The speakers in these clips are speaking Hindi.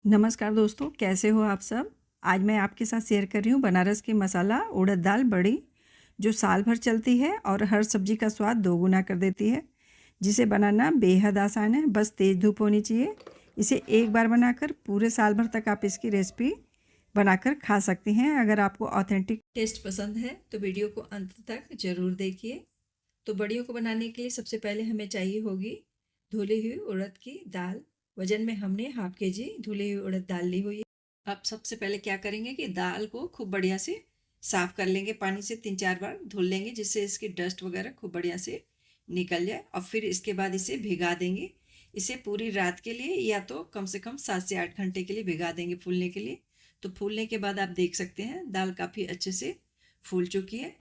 नमस्कार दोस्तों, कैसे हो आप सब। आज मैं आपके साथ शेयर कर रही हूँ बनारस की मसाला उड़द दाल बड़ी, जो साल भर चलती है और हर सब्जी का स्वाद दोगुना कर देती है। जिसे बनाना बेहद आसान है, बस तेज़ धूप होनी चाहिए। इसे एक बार बनाकर पूरे साल भर तक आप इसकी रेसिपी बनाकर खा सकती हैं। अगर आपको ऑथेंटिक टेस्ट पसंद है तो वीडियो को अंत तक ज़रूर देखिए। तो बड़ियों को बनाने के लिए सबसे पहले हमें चाहिए होगी धुली हुई उड़द की दाल। वजन में हमने हाफ के जी धुली हुई उड़द दाल ली हुई है। अब सबसे पहले क्या करेंगे कि दाल को खूब बढ़िया से साफ़ कर लेंगे, पानी से 3-4 बार धुल लेंगे जिससे इसकी डस्ट वगैरह खूब बढ़िया से निकल जाए। और फिर इसके बाद इसे भिगा देंगे। इसे पूरी रात के लिए या तो कम से कम 7 से 8 घंटे के लिए भिगा देंगे फूलने के लिए। तो फूलने के बाद आप देख सकते हैं दाल काफ़ी अच्छे से फूल चुकी है।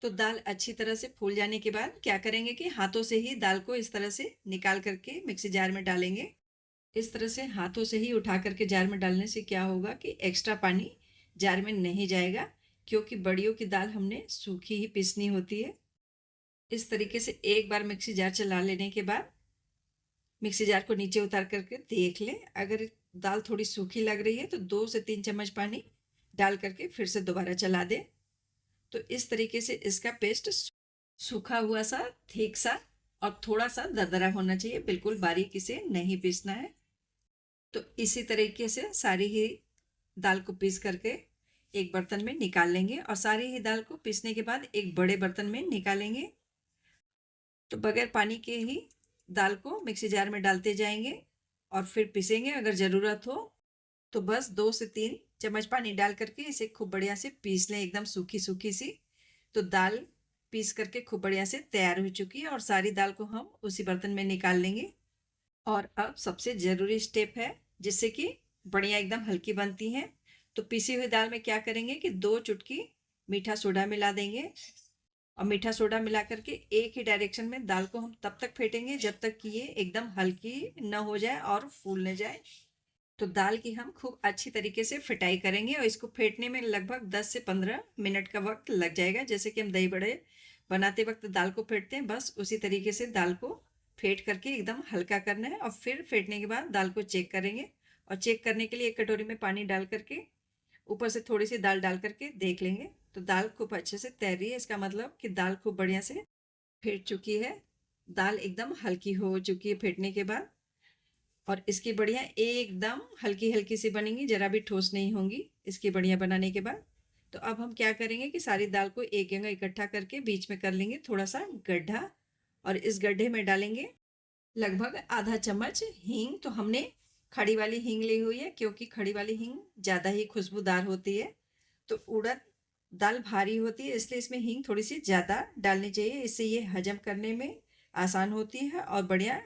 तो दाल अच्छी तरह से फूल जाने के बाद क्या करेंगे कि हाथों से ही दाल को इस तरह से निकाल करके मिक्सी जार में डालेंगे। इस तरह से हाथों से ही उठा करके जार में डालने से क्या होगा कि एक्स्ट्रा पानी जार में नहीं जाएगा, क्योंकि बड़ियों की दाल हमने सूखी ही पीसनी होती है। इस तरीके से एक बार मिक्सी जार चला लेने के बाद मिक्सी जार को नीचे उतार करके देख लें। अगर दाल थोड़ी सूखी लग रही है तो 2 से 3 चम्मच पानी डाल करके फिर से दोबारा चला दें। तो इस तरीके से इसका पेस्ट सूखा हुआ सा, ठीक सा और थोड़ा सा दरदरा होना चाहिए, बिल्कुल बारीक इसे नहीं पीसना है। तो इसी तरीके से सारी ही दाल को पीस करके एक बर्तन में निकाल लेंगे और सारी ही दाल को पीसने के बाद एक बड़े बर्तन में निकालेंगे। तो बगैर पानी के ही दाल को मिक्सी जार में डालते जाएंगे और फिर पीसेंगे। अगर ज़रूरत हो तो बस 2 से 3 चम्मच पानी डाल करके इसे खूब बढ़िया से पीस लें, एकदम सूखी सूखी सी। तो दाल पीस करके खूब बढ़िया से तैयार हो चुकी है और सारी दाल को हम उसी बर्तन में निकाल लेंगे। और अब सबसे ज़रूरी स्टेप है जिससे कि बढ़िया एकदम हल्की बनती हैं। तो पीसी हुई दाल में क्या करेंगे कि 2 चुटकी मीठा सोडा मिला देंगे और मीठा सोडा मिला करके एक ही डायरेक्शन में दाल को हम तब तक फेंटेंगे जब तक कि ये एकदम हल्की न हो जाए और फूल न जाए। तो दाल की हम खूब अच्छी तरीके से फिटाई करेंगे और इसको फेंटने में लगभग 10 से 15 मिनट का वक्त लग जाएगा। जैसे कि हम दही बड़े बनाते वक्त दाल को फेंटते हैं, बस उसी तरीके से दाल को फेंट करके एकदम हल्का करना है। और फिर फेंटने के बाद दाल को चेक करेंगे और चेक करने के लिए एक कटोरी में पानी डाल करके ऊपर से थोड़ी सी दाल डाल करके देख लेंगे। तो दाल खूब अच्छे से तैर रही है, इसका मतलब कि दाल खूब बढ़िया से फेंट चुकी है। दाल एकदम हल्की हो चुकी है फेंटने के बाद और इसकी बढ़िया एकदम हल्की हल्की सी बनेंगी, जरा भी ठोस नहीं होंगी इसकी बढ़िया बनाने के बाद। तो अब हम क्या करेंगे कि सारी दाल को एक जगह इकट्ठा करके बीच में कर लेंगे थोड़ा सा गड्ढा और इस गड्ढे में डालेंगे लगभग आधा चम्मच हींग। तो हमने खड़ी वाली हींग ली हुई है क्योंकि खड़ी वाली हींग ज़्यादा ही खुशबूदार होती है। तो उड़द दाल भारी होती है इसलिए इसमें हींग थोड़ी सी ज़्यादा डालनी चाहिए, इससे ये हजम करने में आसान होती है और बढ़िया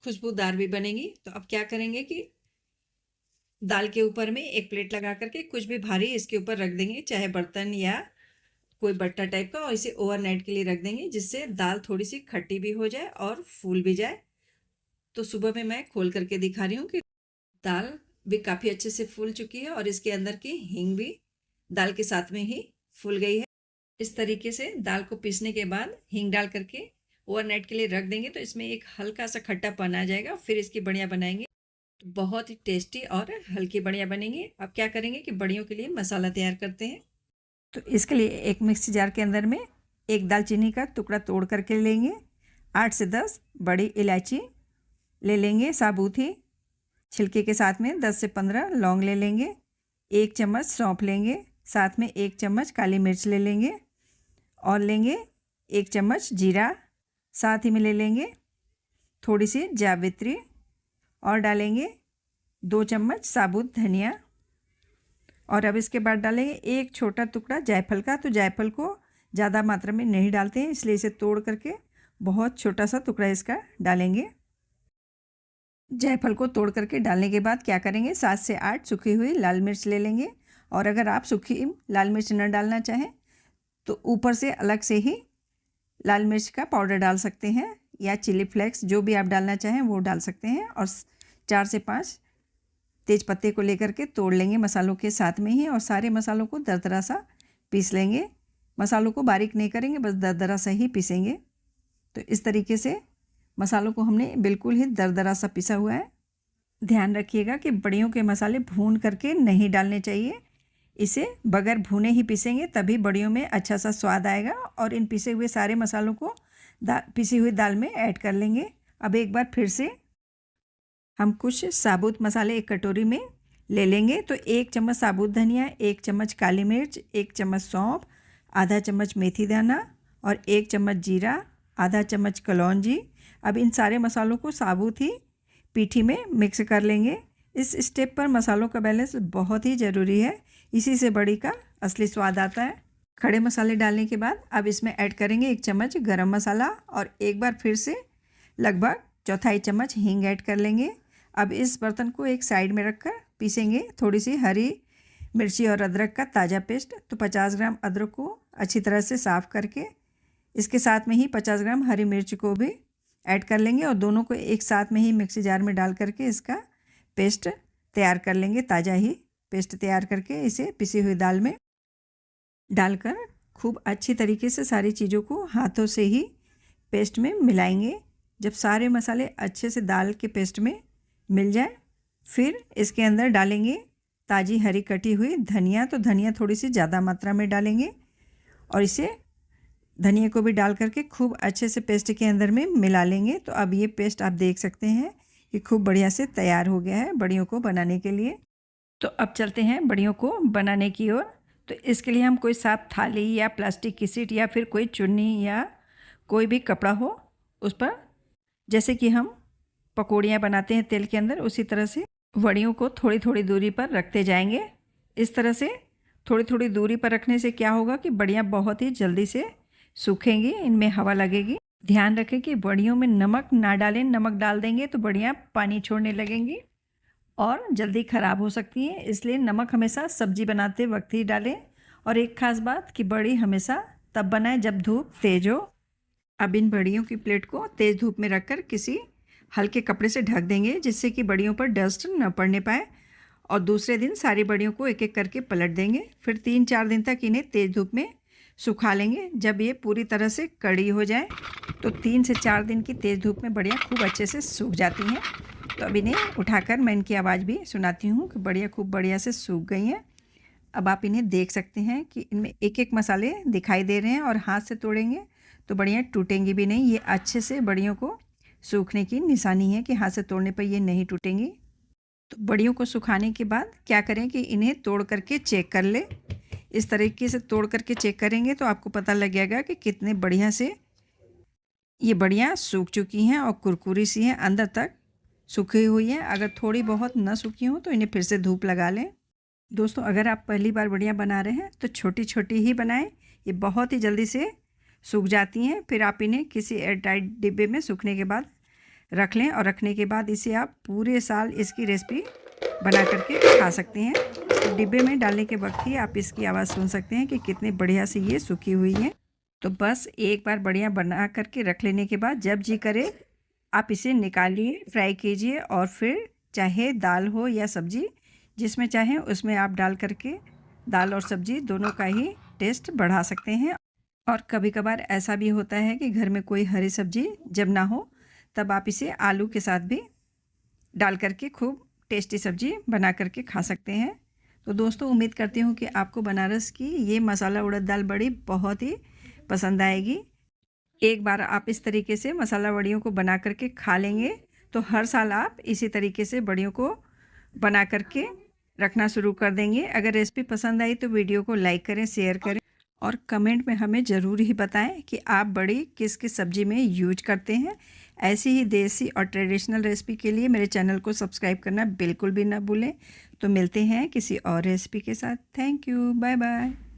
खुशबूदार भी बनेगी। तो अब क्या करेंगे कि दाल के ऊपर में एक प्लेट लगा करके कुछ भी भारी इसके ऊपर रख देंगे, चाहे बर्तन या कोई बट्टा टाइप का, और इसे ओवरनाइट के लिए रख देंगे जिससे दाल थोड़ी सी खट्टी भी हो जाए और फूल भी जाए। तो सुबह में मैं खोल करके दिखा रही हूँ कि दाल भी काफ़ी अच्छे से फूल चुकी है और इसके अंदर की हींग भी दाल के साथ में ही फूल गई है। इस तरीके से दाल को पीसने के बाद हींग डाल करके ओवरनाइट के लिए रख देंगे तो इसमें एक हल्का सा खट्टापन आ जाएगा। फिर इसकी बढ़िया बनाएंगे तो बहुत ही टेस्टी और हल्की बढ़िया बनेंगी। अब क्या करेंगे कि बढ़ियों के लिए मसाला तैयार करते हैं। तो इसके लिए एक मिक्सी जार के अंदर में एक दालचीनी का टुकड़ा तोड़ करके लेंगे, 8 से 10 बड़ी इलायची ले लेंगे साबुत ही, छिलके के साथ में 10 से 15 लौंग ले लेंगे, 1 चम्मच सौंफ लेंगे, साथ में 1 चम्मच काली मिर्च ले लेंगे और लेंगे 1 चम्मच जीरा, साथ ही में ले लेंगे थोड़ी सी जावित्री और डालेंगे 2 चम्मच साबुत धनिया। और अब इसके बाद डालेंगे एक छोटा टुकड़ा जायफल का। तो जायफल को ज़्यादा मात्रा में नहीं डालते हैं इसलिए इसे तोड़ करके बहुत छोटा सा टुकड़ा इसका डालेंगे। जायफल को तोड़ करके डालने के बाद क्या करेंगे 7 से 8 सूखी हुई लाल मिर्च ले लेंगे। और अगर आप सूखी लाल मिर्च न डालना चाहें तो ऊपर से अलग से ही लाल मिर्च का पाउडर डाल सकते हैं या चिली फ्लेक्स, जो भी आप डालना चाहें वो डाल सकते हैं। और 4 से 5 तेज पत्ते को लेकर के तोड़ लेंगे मसालों के साथ में ही और सारे मसालों को दरदरा सा पीस लेंगे। मसालों को बारीक नहीं करेंगे, बस दरदरा सा ही पीसेंगे। तो इस तरीके से मसालों को हमने बिल्कुल ही दरदरा सा पिसा हुआ है। ध्यान रखिएगा कि बड़ियों के मसाले भून करके नहीं डालने चाहिए। इसे बगैर भुने ही पीसेंगे तभी बड़ियों में अच्छा सा स्वाद आएगा। और इन पिसे हुए सारे मसालों को पिसी हुई दाल में ऐड कर लेंगे। अब एक बार फिर से हम कुछ साबुत मसाले एक कटोरी में ले लेंगे। तो 1 चम्मच साबुत धनिया, 1 चम्मच काली मिर्च, 1 चम्मच सौंफ, आधा चम्मच मेथी दाना और 1 चम्मच जीरा, आधा चम्मच कलौंजी। अब इन सारे मसालों को साबुत ही पीठी में मिक्स कर लेंगे। इस स्टेप पर मसालों का बैलेंस बहुत ही ज़रूरी है, इसी से बड़ी का असली स्वाद आता है। खड़े मसाले डालने के बाद अब इसमें ऐड करेंगे 1 चम्मच गरम मसाला और एक बार फिर से लगभग चौथाई चम्मच हींग ऐड कर लेंगे। अब इस बर्तन को एक साइड में रखकर पीसेंगे थोड़ी सी हरी मिर्ची और अदरक का ताज़ा पेस्ट। तो 50 ग्राम अदरक को अच्छी तरह से साफ़ करके इसके साथ में ही 50 ग्राम हरी मिर्च को भी ऐड कर लेंगे और दोनों को एक साथ में ही मिक्सी जार में डाल करके इसका पेस्ट तैयार कर लेंगे। ताज़ा ही पेस्ट तैयार करके इसे पिसी हुई दाल में डालकर खूब अच्छी तरीके से सारी चीज़ों को हाथों से ही पेस्ट में मिलाएंगे। जब सारे मसाले अच्छे से दाल के पेस्ट में मिल जाए फिर इसके अंदर डालेंगे ताज़ी हरी कटी हुई धनिया। तो धनिया थोड़ी सी ज़्यादा मात्रा में डालेंगे और इसे धनिया को भी डाल करके खूब अच्छे से पेस्ट के अंदर में मिला लेंगे। तो अब ये पेस्ट आप देख सकते हैं कि खूब बढ़िया से तैयार हो गया है बड़ियों को बनाने के लिए। तो अब चलते हैं बड़ियों को बनाने की ओर। तो इसके लिए हम कोई साफ थाली या प्लास्टिक की शीट या फिर कोई चुन्नी या कोई भी कपड़ा हो उस पर, जैसे कि हम पकौड़ियाँ बनाते हैं तेल के अंदर, उसी तरह से वड़ियों को थोड़ी थोड़ी दूरी पर रखते जाएंगे। इस तरह से थोड़ी थोड़ी दूरी पर रखने से क्या होगा कि बड़ियाँ बहुत ही जल्दी से सूखेंगी, इनमें हवा लगेगी। ध्यान रखें कि बड़ियों में नमक ना डालें, नमक डाल देंगे तो बड़ियाँ पानी छोड़ने लगेंगी और जल्दी ख़राब हो सकती हैं। इसलिए नमक हमेशा सब्ज़ी बनाते वक्त ही डालें। और एक ख़ास बात कि बड़ी हमेशा तब बनाएं जब धूप तेज़ हो। अब इन बड़ियों की प्लेट को तेज़ धूप में रखकर किसी हल्के कपड़े से ढक देंगे जिससे कि बड़ियों पर डस्ट न पड़ने पाए। और दूसरे दिन सारी बड़ियों को एक एक करके पलट देंगे। फिर 3-4 दिन तक इन्हें तेज़ धूप में सुखा लेंगे। जब ये पूरी तरह से कड़ी हो जाए तो 3 से 4 दिन की तेज़ धूप में बड़ियाँ खूब अच्छे से सूख जाती हैं। तो अब इन्हें उठाकर मैं इनकी आवाज़ भी सुनाती हूँ कि बड़ियाँ खूब बढ़िया से सूख गई हैं। अब आप इन्हें देख सकते हैं कि इनमें एक एक मसाले दिखाई दे रहे हैं और हाथ से तोड़ेंगे तो बड़ियाँ टूटेंगी भी नहीं। ये अच्छे से बड़ियों को सूखने की निशानी है कि हाथ से तोड़ने पर ये नहीं टूटेंगी। तो बड़ियों को सुखाने के बाद क्या करें कि इन्हें तोड़ करके चेक कर ले। इस तरीके से तोड़ करके चेक करेंगे तो आपको पता लग जाएगा कि कितने बढ़िया से ये बड़ियाँ सूख चुकी हैं और कुरकुरी सी हैं, अंदर तक सूखी हुई हैं। अगर थोड़ी बहुत न सूखी हो तो इन्हें फिर से धूप लगा लें। दोस्तों, अगर आप पहली बार बड़ियाँ बना रहे हैं तो छोटी छोटी ही बनाएं, ये बहुत ही जल्दी से सूख जाती हैं। फिर आप इन्हें किसी एयरटाइट डिब्बे में सूखने के बाद रख लें और रखने के बाद इसे आप पूरे साल इसकी रेसिपी बना करके खा सकते हैं। तो डिब्बे में डालने के वक्त ही आप इसकी आवाज़ सुन सकते हैं कि कितनी बढ़िया से ये सूखी हुई हैं। तो बस एक बार बढ़िया बना करके रख लेने के बाद जब जी करे आप इसे निकालिए, फ्राई कीजिए और फिर चाहे दाल हो या सब्ज़ी जिसमें चाहें उसमें आप डाल करके दाल और सब्ज़ी दोनों का ही टेस्ट बढ़ा सकते हैं। और कभी कभार ऐसा भी होता है कि घर में कोई हरी सब्ज़ी जब ना हो तब आप इसे आलू के साथ भी डाल करके खूब टेस्टी सब्ज़ी बना करके खा सकते हैं। तो दोस्तों, उम्मीद करती हूँ कि आपको बनारस की ये मसाला उड़द दाल बड़ी बहुत ही पसंद आएगी। एक बार आप इस तरीके से मसाला बड़ियों को बना करके खा लेंगे तो हर साल आप इसी तरीके से बड़ियों को बना करके रखना शुरू कर देंगे। अगर रेसिपी पसंद आई तो वीडियो को लाइक करें, शेयर करें और कमेंट में हमें ज़रूर ही बताएं कि आप बड़ी किस किस सब्ज़ी में यूज करते हैं। ऐसी ही देसी और ट्रेडिशनल रेसिपी के लिए मेरे चैनल को सब्सक्राइब करना बिल्कुल भी ना भूलें। तो मिलते हैं किसी और रेसिपी के साथ। Thank you, bye bye.